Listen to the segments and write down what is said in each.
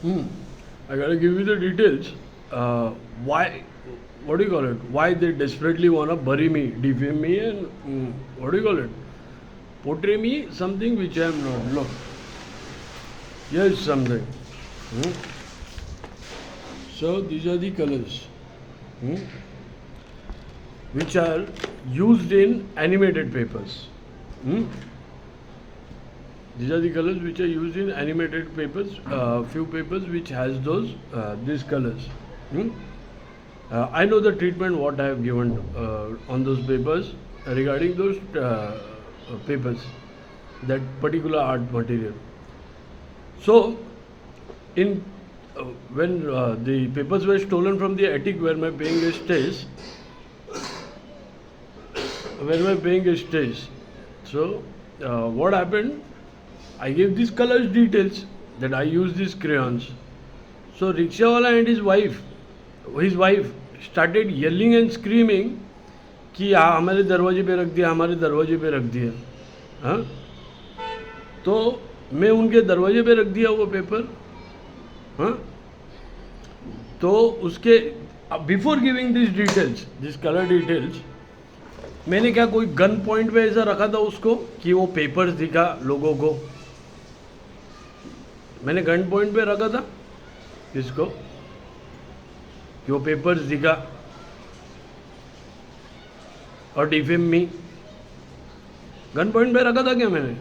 Hmm. I gotta give you the details. Why? What do you call it? Why they desperately wanna bury me, defame me, and what do you call it? Portray me something which I am not. Look, here's something. Hmm. So these are the colors, hmm, which are used in animated papers. Hmm. These are the colors which are used in animated papers. Few papers which has those these colors. Hmm? I know the treatment what I have given on those papers regarding those papers, that particular art material. So, in when the papers were stolen from the attic where my paying guest stays, so what happened? I gave these colors details that I use these crayons. So rickshawala and his wife started yelling and screaming कि हमारे दरवाजे पे रख दिया, हमारे दरवाजे पे रख दिया. हाँ, तो मैं उनके दरवाजे पे रख दिया वो पेपर. हाँ, तो उसके before giving this details, this colour details, मैंने क्या कोई गन पॉइंट पे ऐसा रखा था उसको कि वो पेपर्स दिखा लोगों को? मैंने गन पॉइंट पे रखा था किसको कि वो पेपर्स दिखा और डिफेम मी? गन पॉइंट पे रखा था क्या मैंने?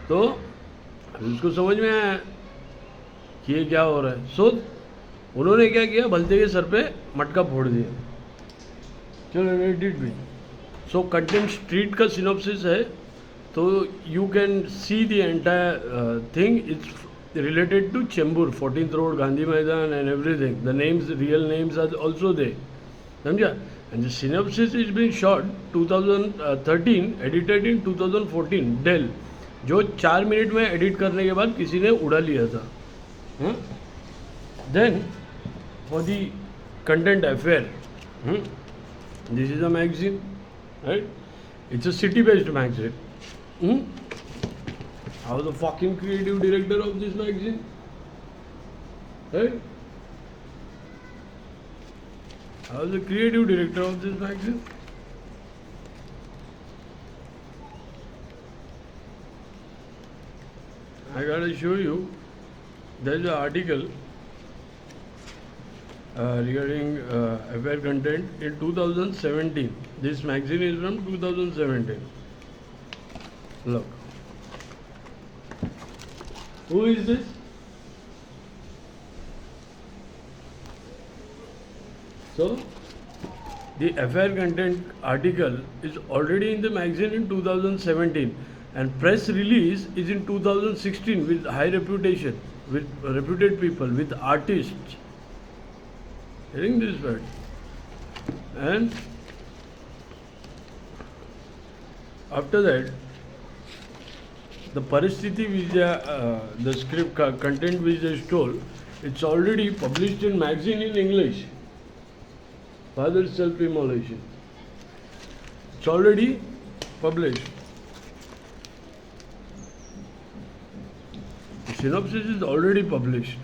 तो उसको समझ में आया कि ये क्या हो रहा है. सो उन्होंने क्या किया, भलते के सर पे मटका फोड़ दिया. चलो डिड भी. सो कंटेंट स्ट्रीट का सिनॉप्सिस है. तो you can see the entire thing it's related to Chembur, 14th Road, Gandhi Maidan, and everything. The names, real names are also there. समझा? And the synopsis is being shot 2013, edited in 2014, Dell, जो 4 minute में edit करने के बाद किसी ने उड़ा लिया था. Then, for the content affair, this is a magazine, right? It's a city-based magazine. I was the fucking creative director of this magazine, right? I was the creative director of this magazine. I gotta show you. There's an article regarding affair content in 2017. This magazine is from 2017. Look. Who is this? So, the affair content article is already in the magazine in 2017, and press release is in 2016 with high reputation, with reputed people, with artists. Hearing this word. And after that, the Paristiti which the script content which they stole, it's already published in magazine in English. Father's self-immolation. It's already published. The synopsis is already published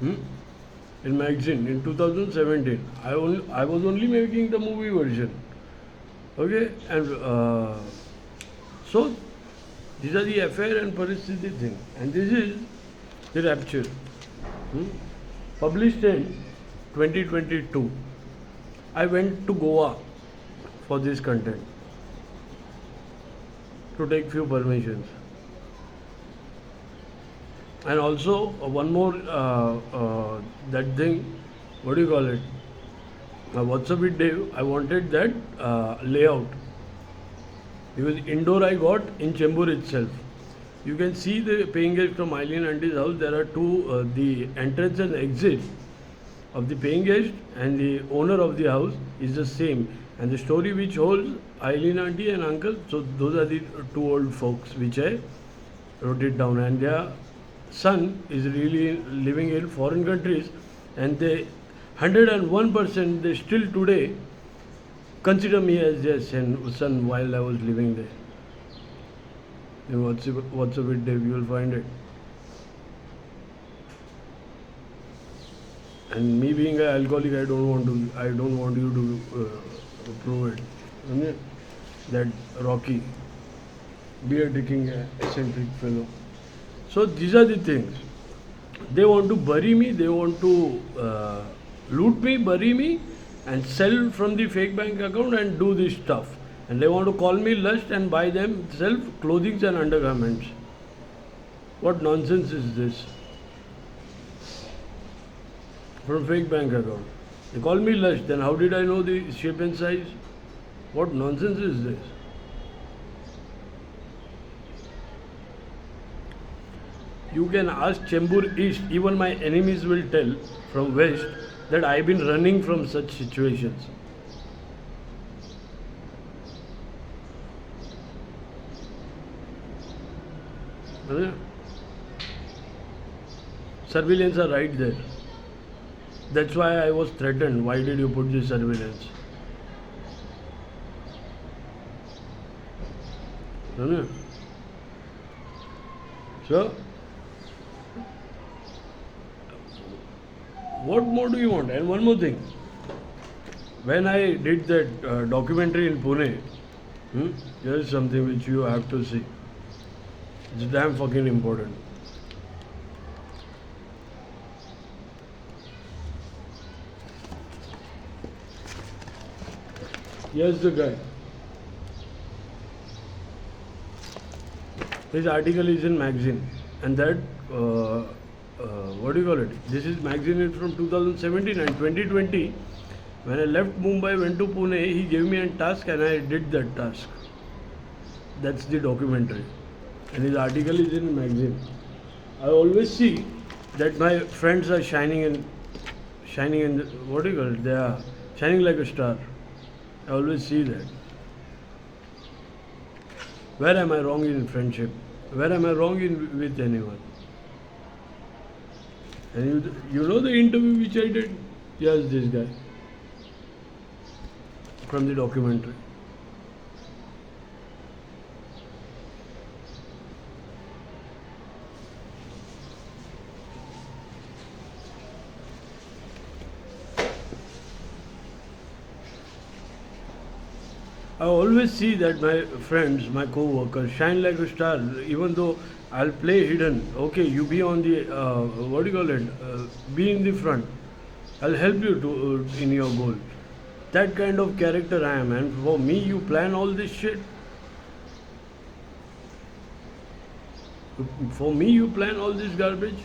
in magazine in 2017. I was only making the movie version. Okay, and so these are the affair and Paristiti thing, and this is the rapture. Published in 2022. I went to Goa for this content to take few permissions. And also one more that thing, what do you call it? What's up with Dave? I wanted that layout. Because indoor I got in Chembur itself. You can see the paying guest from Eileen Auntie's house. There are two, the entrance and exit of the paying guest and the owner of the house is the same. And the story which holds Eileen Auntie and uncle, so those are the two old folks which I wrote it down. And their son is really living in foreign countries, and they 101% they still today consider me as their son while I was living there. And what's up with Dave? You will find it. And me being an alcoholic, I don't want you to prove it. Isn't it? That Rocky, beer drinking eccentric fellow. So these are the things. They want to bury me. They want to loot me, bury me, and sell from the fake bank account and do this stuff. And they want to call me lust and buy themselves clothing and undergarments. What nonsense is this? From fake bank account. They call me lust. Then how did I know the shape and size? What nonsense is this? You can ask Chembur East, even my enemies will tell from West that I've been running from such situations. Surveillance are right there. That's why I was threatened. Why did you put this surveillance? So, what more do you want? And one more thing. When I did that documentary in Pune, there is something which you have to see. It's damn fucking important. Here's the guy. His article is in magazine, and that what do you call it? This is magazine is from 2017 and 2020. When I left Mumbai, went to Pune, he gave me a task and I did that task. That's the documentary, and his article is in magazine. I always see that my friends are shining in, what do you call it? They are shining like a star. I always see that. Where am I wrong in friendship? Where am I wrong with anyone? And you know the interview which I did? Yes, this guy. From the documentary. I always see that my friends, my co-workers shine like a star, even though I'll play hidden. Okay, you be on the what do you call it? Be in the front. I'll help you to in your goal. That kind of character I am, and for me, you plan all this shit. For me, you plan all this garbage.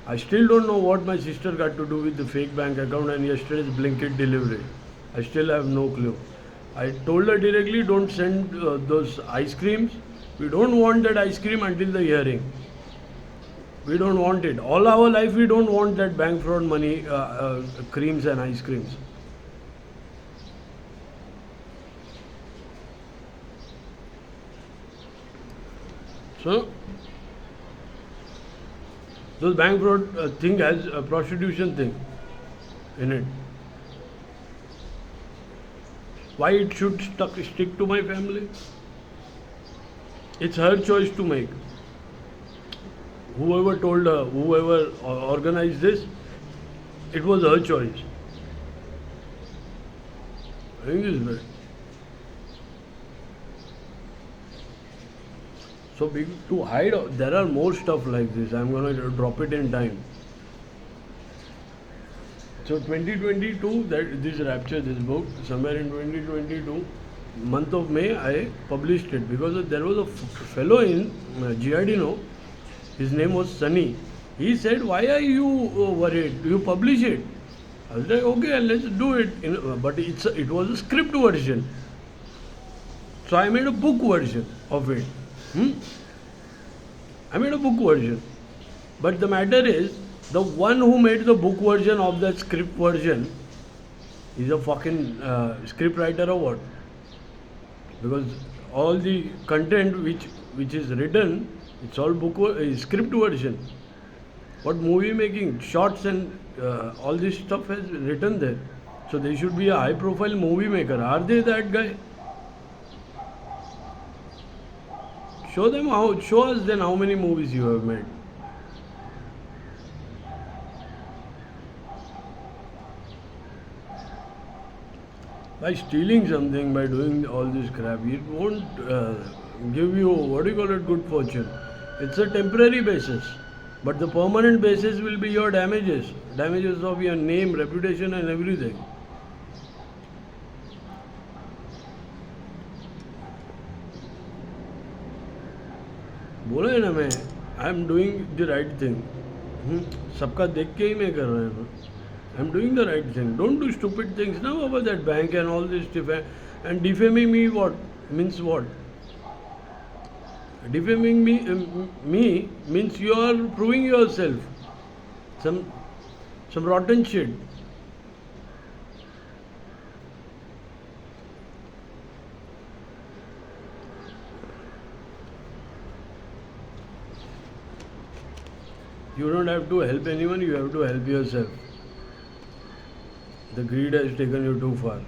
I still don't know what my sister got to do with the fake bank account and yesterday's Blinkit delivery. I still have no clue. I told her directly, don't send those ice creams. We don't want that ice cream until the hearing. We don't want it. All our life, we don't want that bank fraud money, creams and ice creams. So, those bank fraud thing has a prostitution thing in it. Why it should stick to my family? It's her choice to make. Whoever told her, whoever organized this, it was her choice. I think this is right. So to hide, there are more stuff like this. I'm gonna drop it in time. So 2022, that this Rapture, this book, somewhere in 2022, month of May, I published it because there was a fellow in Giardino. His name was Sunny. He said, "Why are you worried? You publish it." I was like, "Okay, let's do it." But it was a script version. So I made a book version of it. I made a book version. But the matter is, the one who made the book version of that script version is a fucking script writer or what? Because all the content which is written, it's all script version. What movie making, shots and all this stuff has written there. So they should be a high profile movie maker. Are they that guy? Show us then how many movies you have made. By stealing something, by doing all this crap, it won't give you, what do you call it, good fortune. It's a temporary basis. But the permanent basis will be your damages. Damages of your name, reputation, and everything. बोला है ना मैं, I am doing the right thing. सबका देख के ही मैं कर रहा हूँ. I am doing the right thing. Don't do stupid things ना about that bank and all this and defaming me what means what. Defaming me means you are proving yourself some rotten shit. You don't have to help anyone, you have to help yourself. The greed has taken you too far.